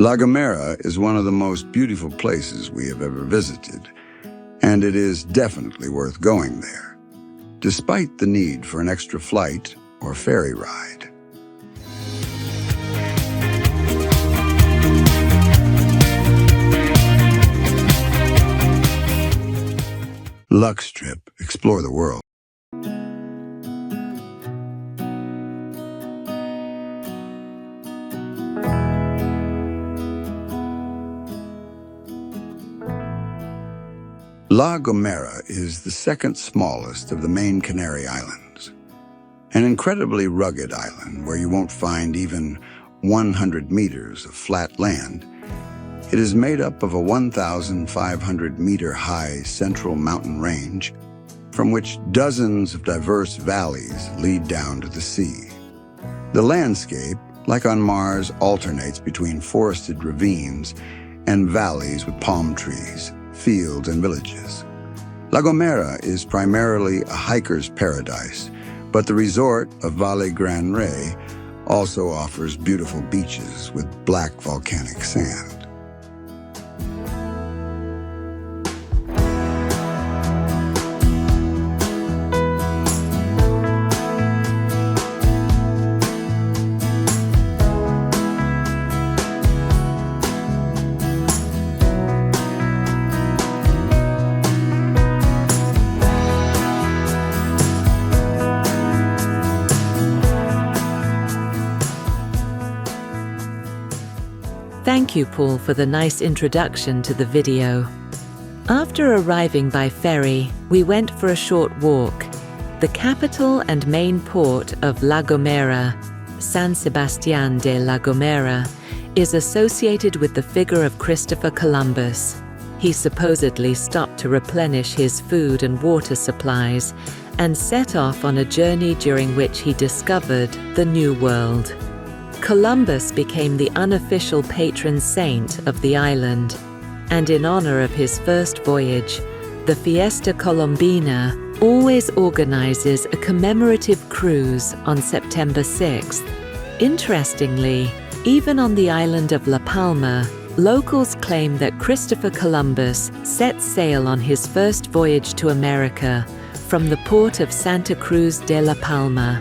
La Gomera is one of the most beautiful places we have ever visited, and it is definitely worth going there, despite the need for an extra flight or ferry ride. Lux Trip, explore the world. La Gomera is the second smallest of the main Canary Islands, an incredibly rugged island where you won't find even 100 meters of flat land. It is made up of a 1,500-meter-high central mountain range from which dozens of diverse valleys lead down to the sea. The landscape, like on Mars, alternates between forested ravines and valleys with palm trees, fields, and villages. La Gomera is primarily a hiker's paradise, but the resort of Valle Gran Rey also offers beautiful beaches with black volcanic sand. Thank you, Paul, for the nice introduction to the video. After arriving by ferry, we went for a short walk. The capital and main port of La Gomera, San Sebastián de La Gomera, is associated with the figure of Christopher Columbus. He supposedly stopped to replenish his food and water supplies and set off on a journey during which he discovered the New World. Columbus became the unofficial patron saint of the island, and in honor of his first voyage, the Fiesta Colombina always organizes a commemorative cruise on September 6th. Interestingly, even on the island of La Palma, locals claim that Christopher Columbus set sail on his first voyage to America from the port of Santa Cruz de La Palma.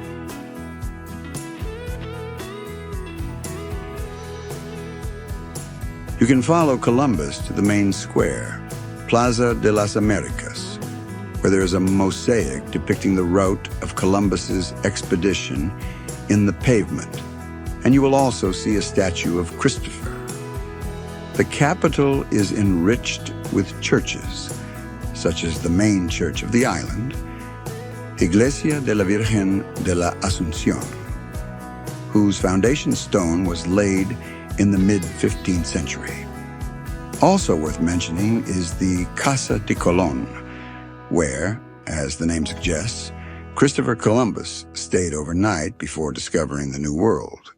You can follow Columbus to the main square, Plaza de las Americas, where there is a mosaic depicting the route of Columbus's expedition in the pavement, and you will also see a statue of Christopher. The capital is enriched with churches, such as the main church of the island, Iglesia de la Virgen de la Asunción, whose foundation stone was laid in the mid-15th century. Also worth mentioning is the Casa de Colón, where, as the name suggests, Christopher Columbus stayed overnight before discovering the New World.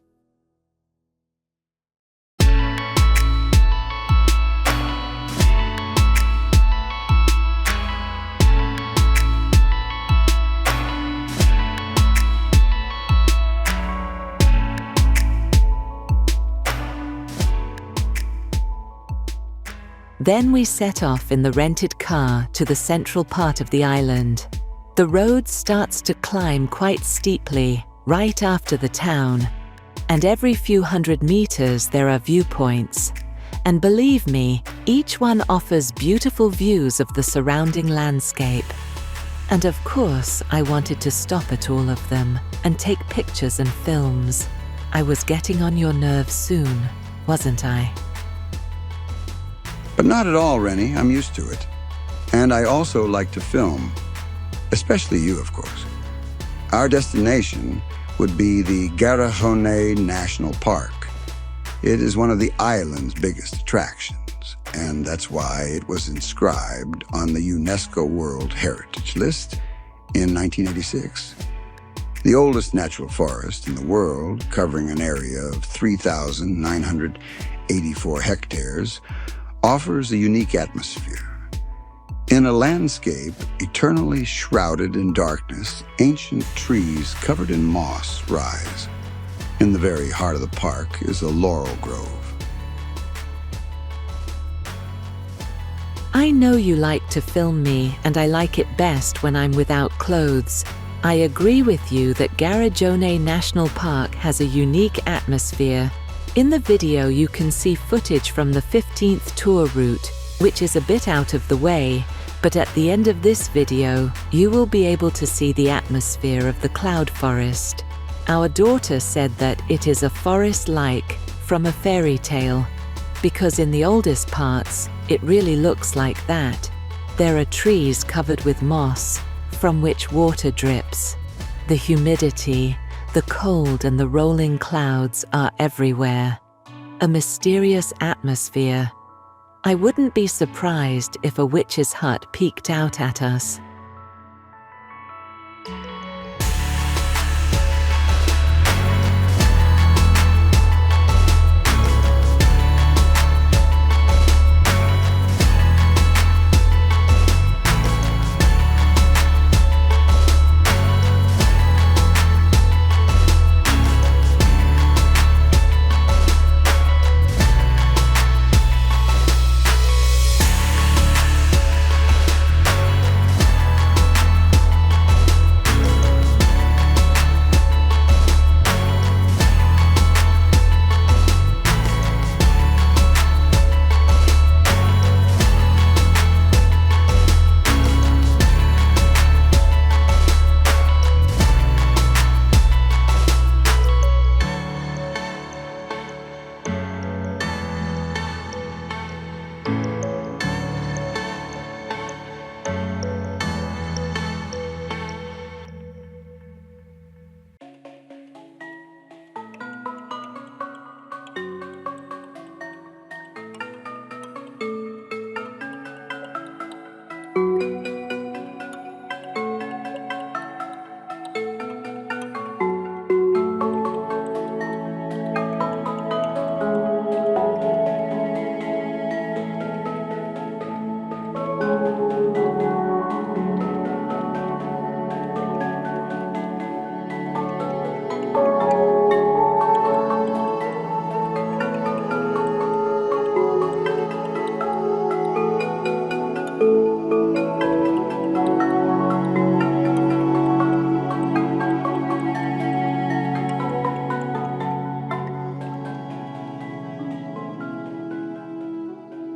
Then we set off in the rented car to the central part of the island. The road starts to climb quite steeply right after the town, and every few hundred meters there are viewpoints. And believe me, each one offers beautiful views of the surrounding landscape. And of course, I wanted to stop at all of them and take pictures and films. I was getting on your nerves soon, wasn't I? But not at all, Rennie. I'm used to it. And I also like to film, especially you, of course. Our destination would be the Garajonay National Park. It is one of the island's biggest attractions, and that's why it was inscribed on the UNESCO World Heritage List in 1986. The oldest natural forest in the world, covering an area of 3,984 hectares, offers a unique atmosphere. In a landscape eternally shrouded in darkness, ancient trees covered in moss rise. In the very heart of the park is a laurel grove. I know you like to film me, and I like it best when I'm without clothes. I agree with you that Garajonay National Park has a unique atmosphere. In the video you can see footage from the 15th tour route, which is a bit out of the way, but at the end of this video, you will be able to see the atmosphere of the cloud forest. Our daughter said that it is a forest-like, from a fairy tale, because in the oldest parts, it really looks like that. There are trees covered with moss, from which water drips. The humidity, the cold and the rolling clouds are everywhere. A mysterious atmosphere. I wouldn't be surprised if a witch's hut peeked out at us.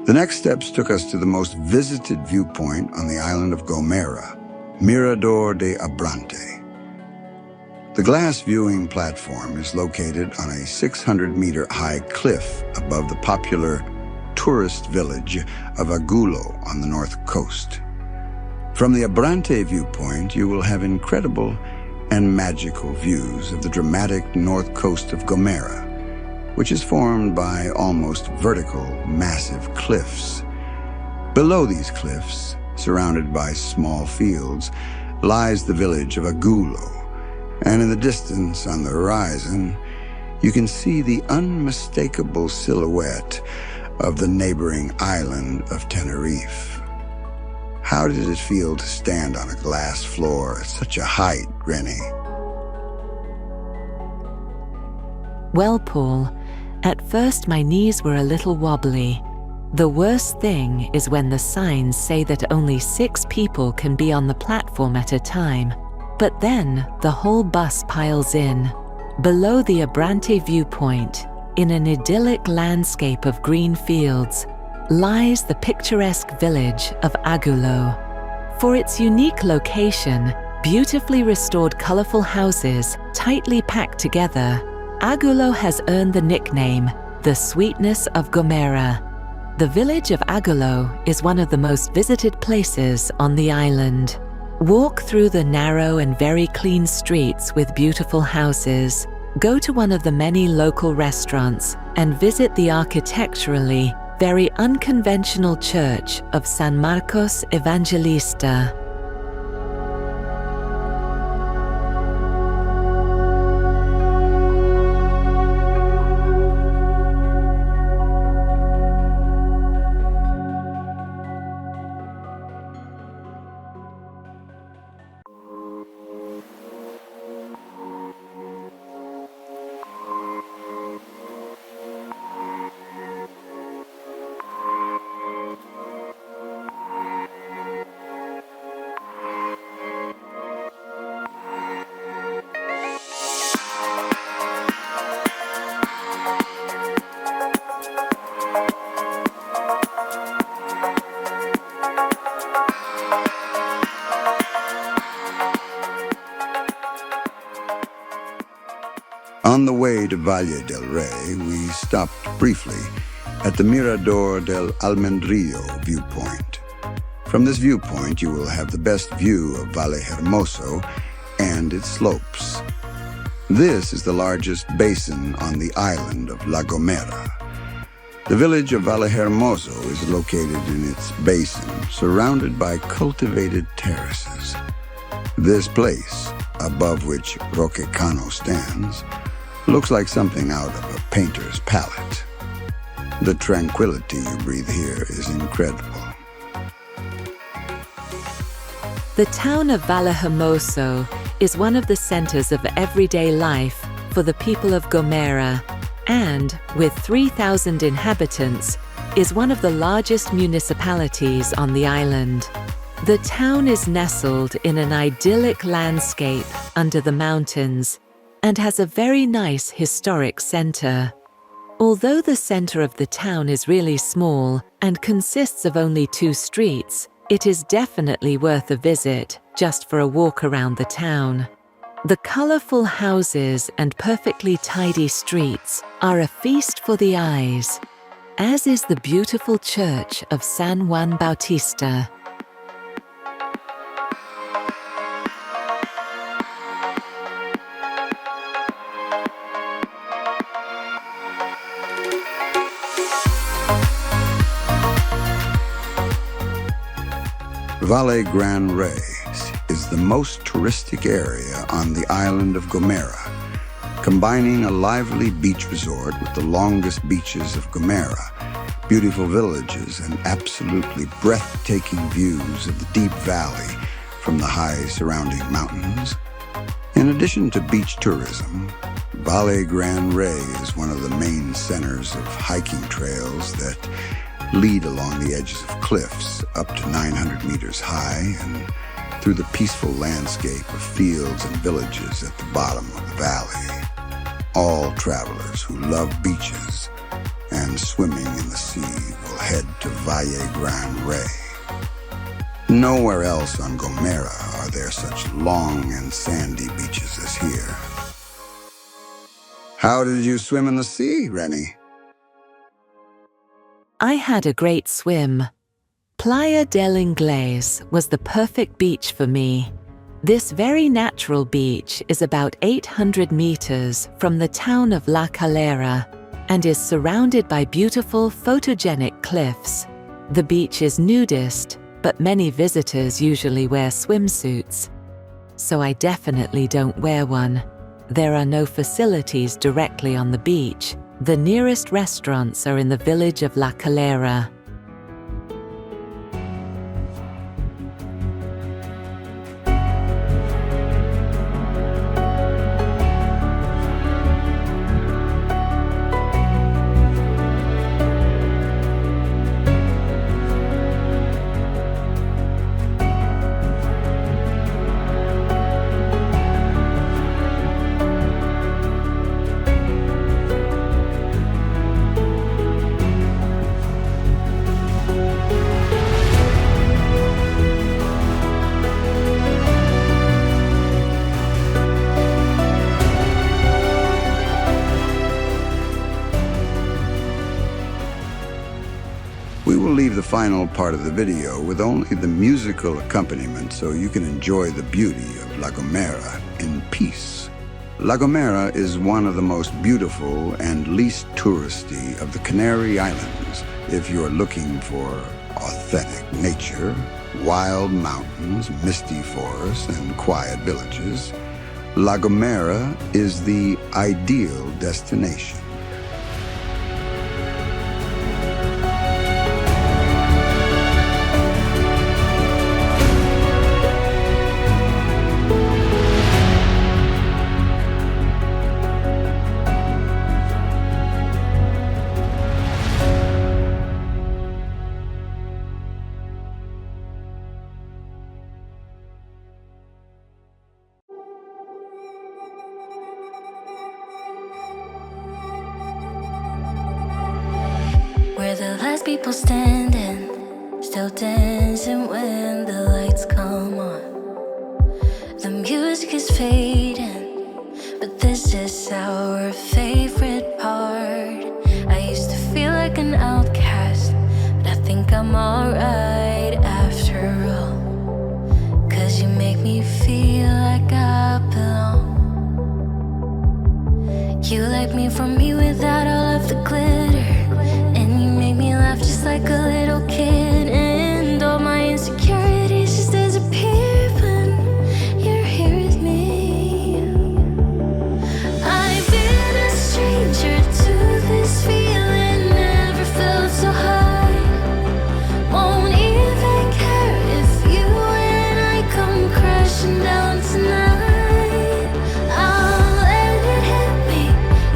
The next steps took us to the most visited viewpoint on the island of Gomera, Mirador de Abrante. The glass viewing platform is located on a 600-meter-high cliff above the popular tourist village of Agulo on the north coast. From the Abrante viewpoint, you will have incredible and magical views of the dramatic north coast of Gomera, which is formed by almost vertical, massive cliffs. Below these cliffs, surrounded by small fields, lies the village of Agulo, and in the distance on the horizon, you can see the unmistakable silhouette of the neighboring island of Tenerife. How did it feel to stand on a glass floor at such a height, Rennie? Well, Paul, at first my knees were a little wobbly. The worst thing is when the signs say that only 6 people can be on the platform at a time, but then the whole bus piles in. Below the Abrante viewpoint, in an idyllic landscape of green fields, lies the picturesque village of Agulo. For its unique location, beautifully restored colorful houses tightly packed together, Agulo has earned the nickname, the sweetness of Gomera. The village of Agulo is one of the most visited places on the island. Walk through the narrow and very clean streets with beautiful houses, go to one of the many local restaurants, and visit the architecturally very unconventional church of San Marcos Evangelista. On the way to Valle del Rey, we stopped briefly at the Mirador del Almendrillo viewpoint. From this viewpoint, you will have the best view of Vallehermoso and its slopes. This is the largest basin on the island of La Gomera. The village of Vallehermoso is located in its basin, surrounded by cultivated terraces. This place, above which Roque Cano stands, looks like something out of a painter's palette. The tranquility you breathe here is incredible. The town of Vallehermoso is one of the centers of everyday life for the people of Gomera and, with 3,000 inhabitants, is one of the largest municipalities on the island. The town is nestled in an idyllic landscape under the mountains and has a very nice historic center. Although the center of the town is really small and consists of only 2 streets, it is definitely worth a visit just for a walk around the town. The colorful houses and perfectly tidy streets are a feast for the eyes, as is the beautiful church of San Juan Bautista. Valle Gran Rey is the most touristic area on the island of Gomera, combining a lively beach resort with the longest beaches of Gomera, beautiful villages, and absolutely breathtaking views of the deep valley from the high surrounding mountains. In addition to beach tourism, Valle Gran Rey is one of the main centers of hiking trails that lead along the edges of cliffs up to 900 meters high and through the peaceful landscape of fields and villages at the bottom of the valley. All travelers who love beaches and swimming in the sea will head to Valle Gran Rey. Nowhere else on Gomera are there such long and sandy beaches as here. How did you swim in the sea, Rennie? I had a great swim. Playa del Inglés was the perfect beach for me. This very natural beach is about 800 meters from the town of La Calera and is surrounded by beautiful photogenic cliffs. The beach is nudist, but many visitors usually wear swimsuits. So I definitely don't wear one. There are no facilities directly on the beach. The nearest restaurants are in the village of La Calera. We will leave the final part of the video with only the musical accompaniment so you can enjoy the beauty of La Gomera in peace. La Gomera is one of the most beautiful and least touristy of the Canary Islands if you're looking for authentic nature, wild mountains, misty forests, and quiet villages. La Gomera is the ideal destination. We're the last people standing, still dancing when the lights come on. The music is fading, but this Is this our favorite part? I used to feel like an outcast, but I think I'm alright after all. 'Cause you make me feel like I belong. You like me for me without all of the glitter, and you make me laugh just like a little kid. And all my insecurities just disappear when you're here with me. I've been a stranger to this feeling, never felt so high. Won't even care if you and I come crashing down tonight. I'll let it hit me,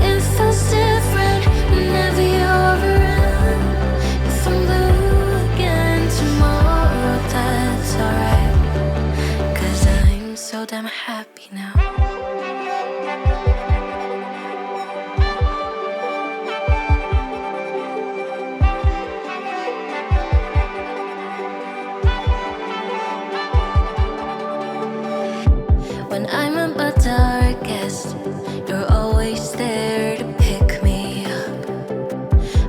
it feels different whenever you're around. If I'm blue again tomorrow, that's alright, 'cause I'm so damn happy now. When I'm at my darkest, you're always there to pick me up.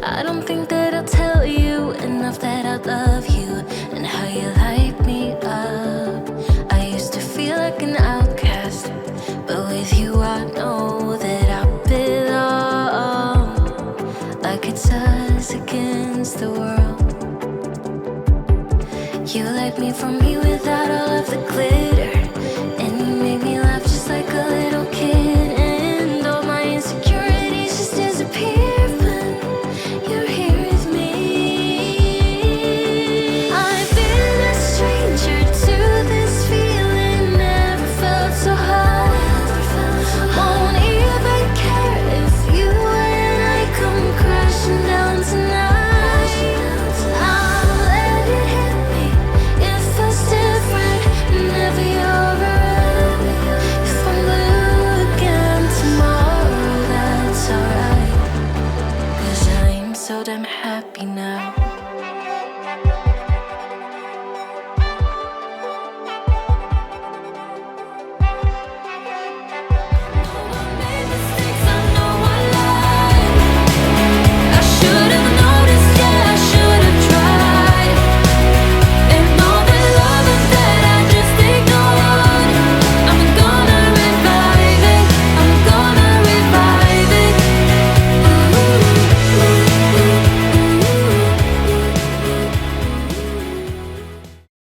I don't think that I'll tell you enough that I love you and how you light me up. I used to feel like an outcast, but with you I know that I belong. Like it's us against the world. You like me for me without all of the glitter,